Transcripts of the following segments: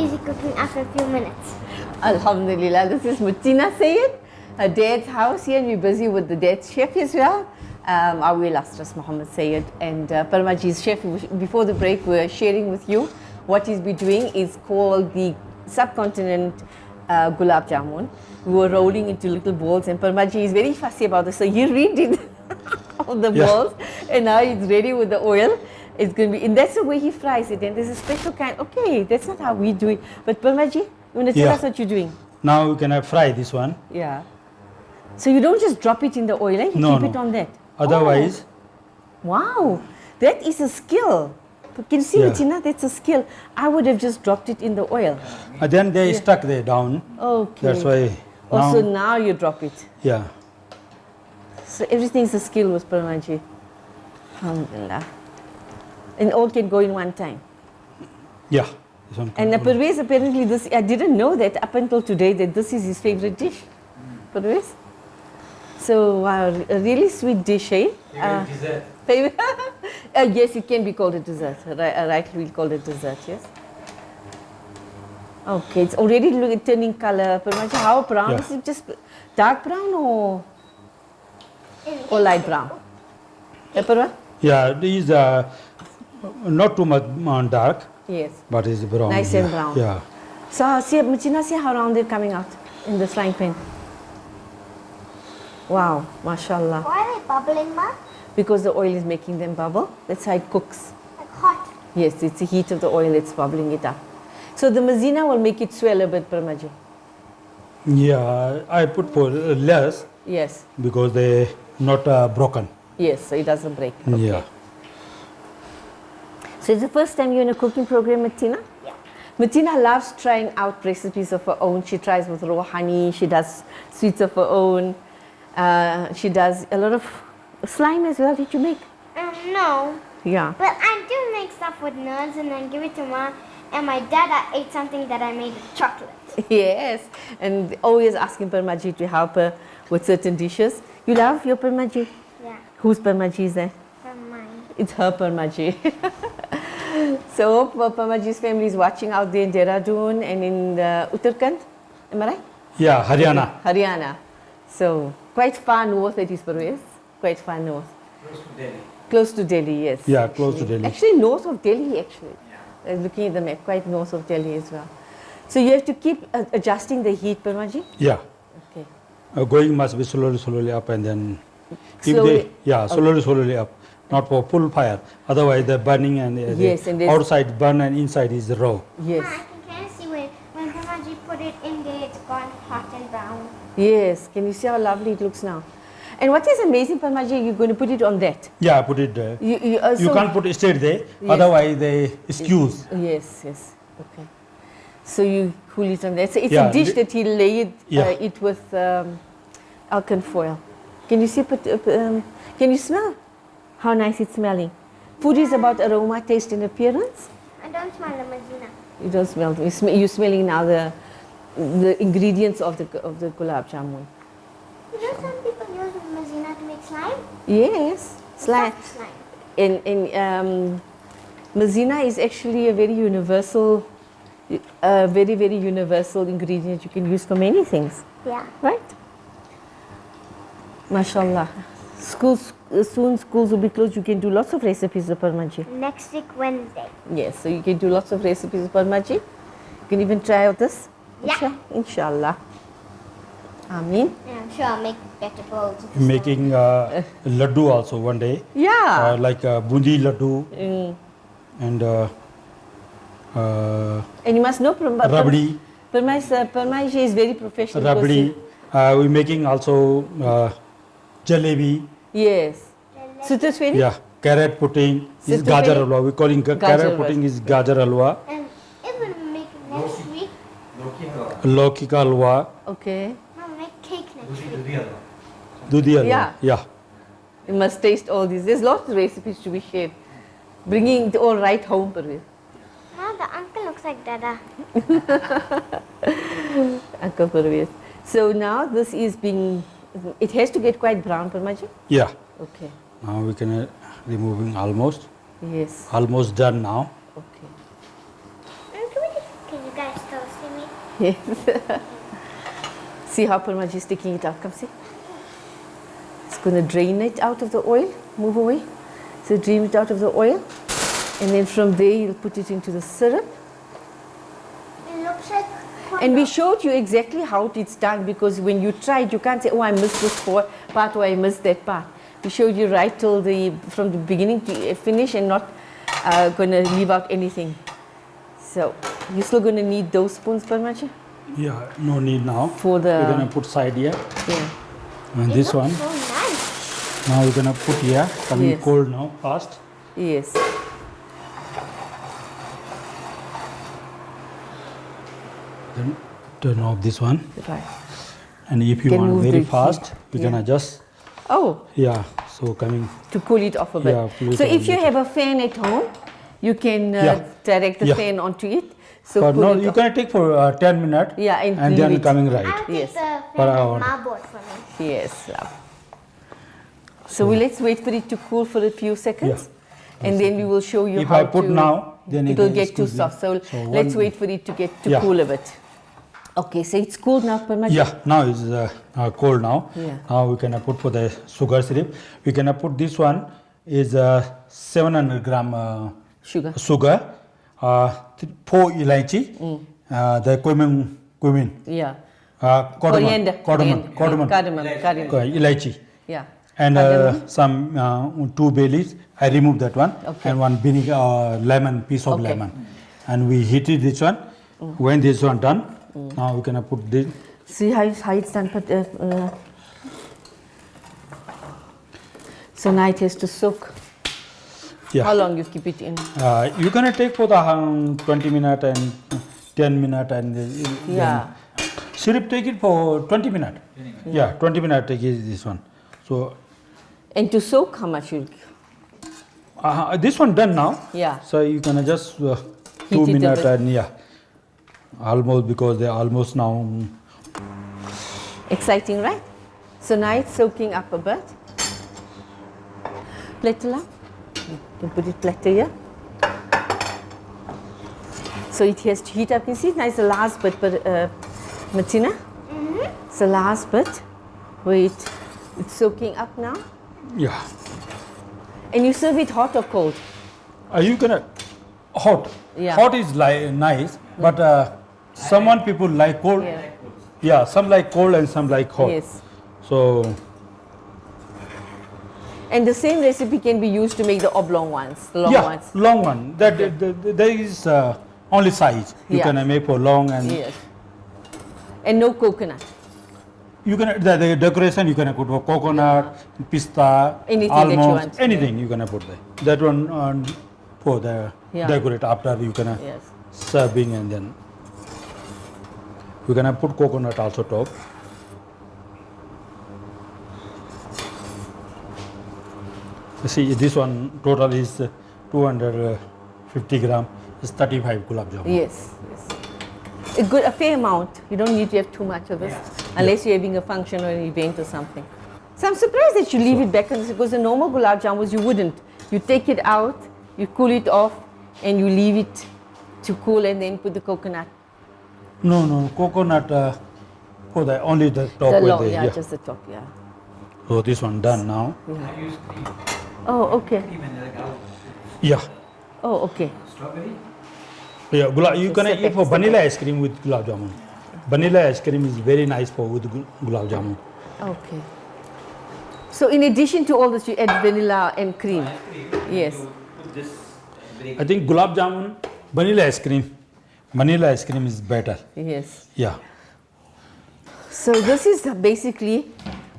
easy cooking after a few minutes. Alhamdulillah, this is Mutina Sayed, her dad's house here, and we're busy with the dad's chef as well. Our illustrious Muhammad Sayed and Parmaji's chef. Before the break, we were sharing with you what he's been doing is called the subcontinent Gulab Jamun. We were rolling into little balls, and Parmaji is very fussy about this. So he redid all the balls, and now it's ready with the oil. It's going to be, and that's the way he fries it. And there's a special kind. Okay, that's not how we do it. But Parmaji, you want to tell us what you're doing? Now we can fry this one. Yeah. So you don't just drop it in the oil, you keep it on that. Otherwise. Oh. Wow, that is a skill. Can you see, Mutina? That's a skill. I would have just dropped it in the oil. And then they stuck there down. Okay. That's why. So now you drop it. Yeah. So everything's a skill with Parmaji. Alhamdulillah. And all can go in one time. Yeah. And Parvez, apparently this, I didn't know that up until today that this is his favorite dish. Parvez? So wow, a really sweet dish, eh? Dessert. Favorite? Yes, it can be called a dessert. Right, we'll call it dessert, yes. Okay, it's already turning color. Parmaji, how brown? Is it just dark brown or light brown? Yeah, these are not too much dark. Yes. But it's brown. Nice and brown. Yeah. So, see, Mutina, see how round they're coming out in the frying pan. Wow, mashallah. Why are they bubbling, Ma? Because the oil is making them bubble. That's how it cooks. Like hot. Yes, it's the heat of the oil that's bubbling it up. So the mazina will make it swell a bit, Parmaji. Yeah, I put for less. Yes. Because they're not broken. Yes, so it doesn't break. Okay. Yeah. So it's the first time you're in a cooking program, Mutina? Yeah. Mutina loves trying out recipes of her own. She tries with raw honey. She does sweets of her own. She does a lot of slime as well. Did you make? No. Yeah. But I do make stuff with nuts and then give it to Ma. And my dad, I ate something that I made with chocolate. Yes. And always asking Parmaji to help her with certain dishes. You love your Parmaji? Yeah. Whose Parmaji is that? From mine. It's her Parmaji. So hope Parmaji's family is watching out there in Dehradun and in Uttarakhand. Am I right? Yeah, Haryana. Haryana. So quite far north it is, Parvez. Quite far north. Close to Delhi. Close to Delhi, yes. Yeah, close to Delhi. Actually north of Delhi, actually. Looking at the map, quite north of Delhi as well. So you have to keep adjusting the heat, Parmaji? Yeah. Okay. Going must be slowly up and then. Slowly? Slowly up. Not for full fire. Otherwise the burning and the outside burn and inside is raw. Ma, Yes. I can kind of see when Parmaji put it in there, it's gone hot and brown. Yes. Can you see how lovely it looks now? And what is amazing, Parmaji, you're going to put it on that? Yeah, put it there. You so can't put it straight there, otherwise they excuse. Yes, yes. Okay. So you cool it on that. So it's a dish that he laid it with alkan foil. Can you see? Can you smell how nice it's smelling? Food is about aroma, taste, and appearance. I don't smell the mazina. You don't smell. You're smelling now the ingredients of the gulab jamun. You know some people use mazina to make slime? Yes, slime. Soft slime. And mazina is actually a very universal, very universal ingredient you can use for many things. Yeah. Right? MashaAllah. Soon schools will be closed. You can do lots of recipes of Parmaji. Next week, Wednesday. Yes, so you can do lots of recipes of Parmaji. You can even try out this. Yeah. Inshallah. Ameen. And I'm sure I'll make better bowls. Making laddu also one day. Yeah. Like bundi laddu and you must know rabdi. Parmaji is very professional. Rabdi. We're making also jalebi. Yes. Sutasweri? Yeah. Carrot pudding is gajar halwa. We're calling carrot pudding is gajar halwa. And even make next week. Lauki ka halwa. Okay. I'll make cake next week. Dudhi halwa. Yeah. Yeah. You must taste all these. There's lots of recipes to be shared. Bringing it all right home, Parvez. Now the uncle looks like Dada. Uncle Parvez. So now this is being, it has to get quite brown, Parmaji? Yeah. Okay. Now we can removing almost. Yes. Almost done now. Okay. Can you guys Yes. See how Parmaji is taking it out. Come see. It's going to drain it out of the oil. Move away. So drain it out of the oil. And then from there, you'll put it into the syrup. It looks like And we showed you exactly how it's done, because when you tried, you can't say, oh, I missed this part or I missed that part. We showed you right till from the beginning to finish, and not going to leave out anything. So you're still going to need those spoons, Parmaji? Yeah, no need now. For the... We're going to put side here. Yeah. And it this looks one. so nice. Now we're going to put here. Coming Yes. cold now, fast. Yes. Then turn off this one. Right. And if you Can want move very the fast, heat. we Yeah. can adjust. Oh, Yeah, so coming. to cool it off a bit. Yeah, cool it so off if a you bit. have a fan at home, you can Yeah. direct the Yeah. fan onto it. So But cool no, it you off. can take for 10 minutes. Yeah, and and leave then it. coming I'll right. take Yes. the Per fan hour. and marble for me. Yes. So let's wait for it to cool for a few seconds. Yeah. And then we will show you If how I put to... now, then it'll it get too is soft. So, So let's one- wait for it to get to Yeah. cool a bit. Okay, so it's cooled now, Parmaji? Yeah, now it's cold now. Yeah. Now we can put for the sugar syrup. We can put this one is 700 gram Sugar. sugar, 4 elaichi, the cumin, Yeah. cardamom, Cardamom. elaichi, Yeah. and Cardamom. some 2 bay leaves. I remove that one, Okay. and 1 vinegar, lemon, piece of Okay. lemon, and we heated this one. When this one done, now we can put this. See how it's done. So now it has to soak. Yeah. How long you keep it in? You're gonna take for the 20 minutes and 10 minutes and Yeah. syrup take it for 20 minutes. Yeah, 20 minutes take it this one. So And to soak, how much you? this one done now. Yeah. So you can just 2 Heat it a minutes bit. and yeah, almost, because they're almost now. Exciting, right? So now it's soaking up a bit. Platter. You can put it platter here. So it has to heat up. You see, now it's the last bit, but Martina? It's the last bit where it's soaking up now. Yeah. And you serve it hot or cold? Are you gonna hot? Yeah. Hot is nice, but someone people like cold. Yeah. Yeah, some like cold and some like hot. Yes. So And the same recipe can be used to make the oblong ones, the long yeah, ones. long one. That there is only size. You Yeah. can make for long and Yes. And no coconut. you can the decoration you can put for coconut, pista, Anything that you almonds, want. anything you can put there. That one for the Yeah. decorate after you can Yes. serving, and then you can put coconut also top. You see this one total is 250 gram. Is 35 gulab jamun. Yes. Yes. A fair amount. You don't need to have too much of this, unless you're having a function or an event or something. So I'm surprised that you leave it back on this, because the normal gulab jamuns you wouldn't. You take it out, you cool it off, and you leave it to cool, and then put the coconut. No, coconut for the only the top The with long, the, yeah, just the top, yeah. So this one done now. Yeah. Oh, okay. Yeah. Oh, okay. Yeah, you can step eat back, for step vanilla back. ice cream with gulab jamun. Vanilla ice cream is very nice for with gulab jamun. Okay. So in addition to all this, you add vanilla and cream. Yes. I think gulab jamun, vanilla ice cream is better. Yes. Yeah. So this is basically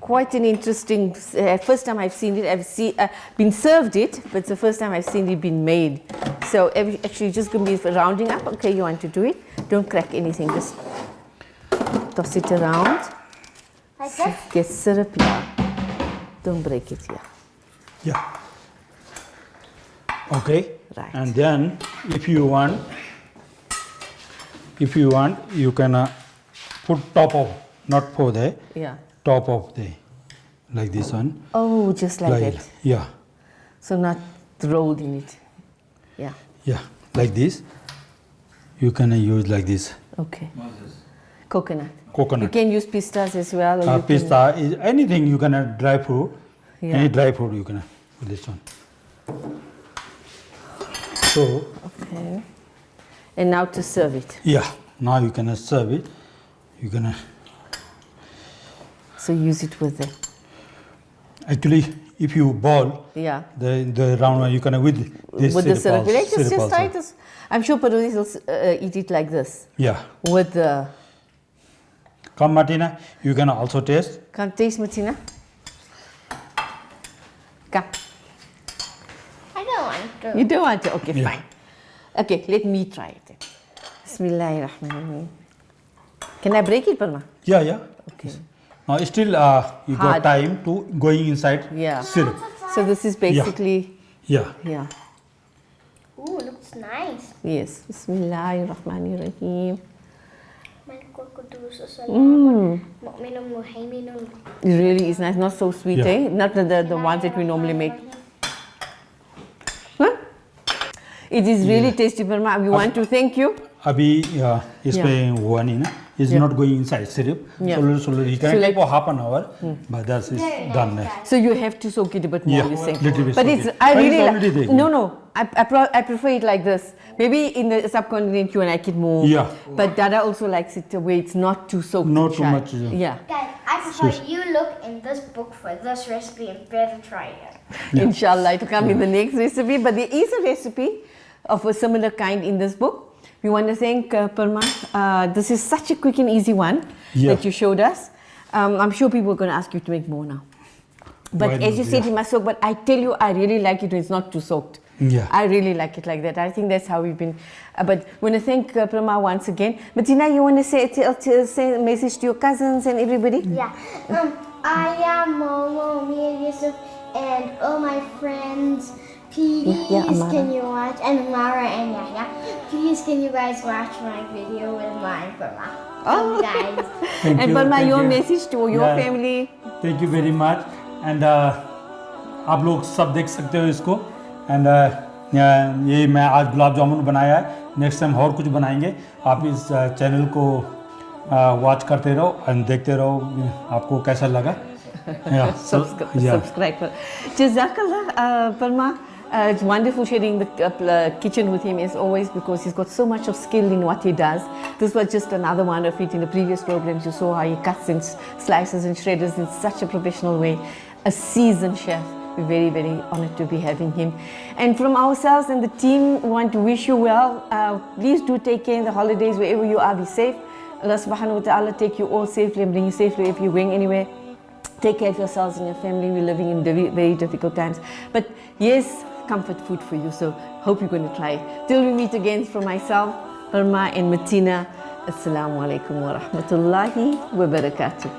quite an interesting. First time I've seen it. I've been served it, but it's the first time I've seen it been made. So actually, just going to be rounding up. Okay, you want to do it? Don't crack anything. Just toss it around. Like this? Get syrup here. Don't break it here. Yeah. Okay. Right. And then if you want, you can put top of, not for the Yeah. top of the, like this one. Oh, just like that. Yeah. So not rolled in it. Yeah. Yeah. Like this. You can use like this. Okay. Coconut. Coconut. You can use pistas as well. Or you Pista is anything you can add dry fruit. Yeah. Any dry fruit you can add with this one. So Okay. And now to serve it. yeah, now you can serve it. You can So use it with the. actually if you boil Yeah. the round one you can with this With the syrup. also- Let's syrup just also. try this. I'm sure Parodi will eat it like this. Yeah. With the. Come Martina, you can also taste. Come taste, Martina. Come. I don't want to. You don't want to? Okay, Yeah. fine. Okay, let me try it. Bismillahirrahmanirrahim. Can I break it, Parma? Yeah, yeah. Okay. Now still you Hard. got time to going inside Yeah. syrup. So this is basically, Yeah. yeah. Ooh, looks nice. Yes. Bismillahirrahmanirrahim. It really is nice. Not so sweet, Yeah. eh? Not the ones that we normally make. Huh? It is really tasty, Parma. We want to thank you. अभी इसमें हुआ नहीं ना. It's Yeah. not going inside syrup. Yeah. Slowly. You can So take like- for half an hour, but that is done. So you have to soak it a bit more, Yeah, you say. little bit But soak it's, it. I But it's really already there. no. I prefer it like this. Maybe in the subcontinent you like it more. Yeah. But Dada also likes it the way it's not too soaked. Not too dry. much, Yeah. Guys, I prefer you look in this book for this recipe and better try it. Inshallah, it will come in the next recipe. But there is a recipe of a similar kind in this book. We want to thank Parma. This is such a quick and easy one Yeah. that you showed us. I'm sure people are going to ask you to make more now. But Why as not? you said, Yeah. you must soak. But I tell you, I really like it when it's not too soaked. Yeah. I really like it like that. I think that's how we've been. But I want to thank Parma once again. Martina, you want to say a message to your cousins and everybody? Yeah. I am Momo, me and Yusuf, and all my friends. Please, Yeah, Amara. can you watch? And Amara and Yaya. Please, can you guys watch my video with my Parma? Oh. Guys. Thank And you, Parma, thank your you. message to your Yeah. family. Thank you very much. And आप लोग सब देख सकते हो इसको. And ये मैं आज गुलाब जामुन बनाया है. नेक्स्ट टाइम और कुछ बनाएंगे. आप इस चैनल को वॉच करते रहो एंड देखते रहो. आपको कैसा लगा? Yeah. Subscribe. Jazakallah, Parma. It's wonderful sharing the kitchen with him as always because he's got so much of skill in what he does. This was just another one of it. In the previous programs you saw how he cuts and slices and shredders in such a professional way. A seasoned chef. We're very, very honored to be having him. And from ourselves and the team, we want to wish you well. Please do take care in the holidays wherever you are. Be safe. Allah subhanahu wa ta'ala take you all safely and bring you safely if you're going anywhere. Take care of yourselves and your family. We're living in very, very difficult times. But yes, comfort food for you. So hope you're going to try it. Till we meet again, from myself, Parma and Martina, Assalamu alaikum wa rahmatullahi wa barakatuh.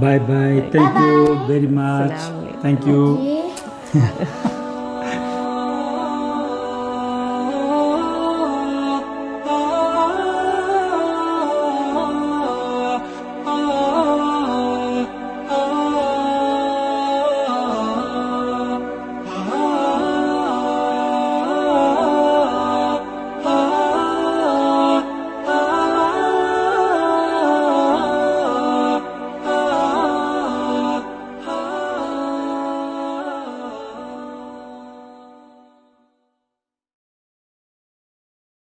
Bye bye. Thank you very much. Assalamu alaikum. Thank you. Yeah.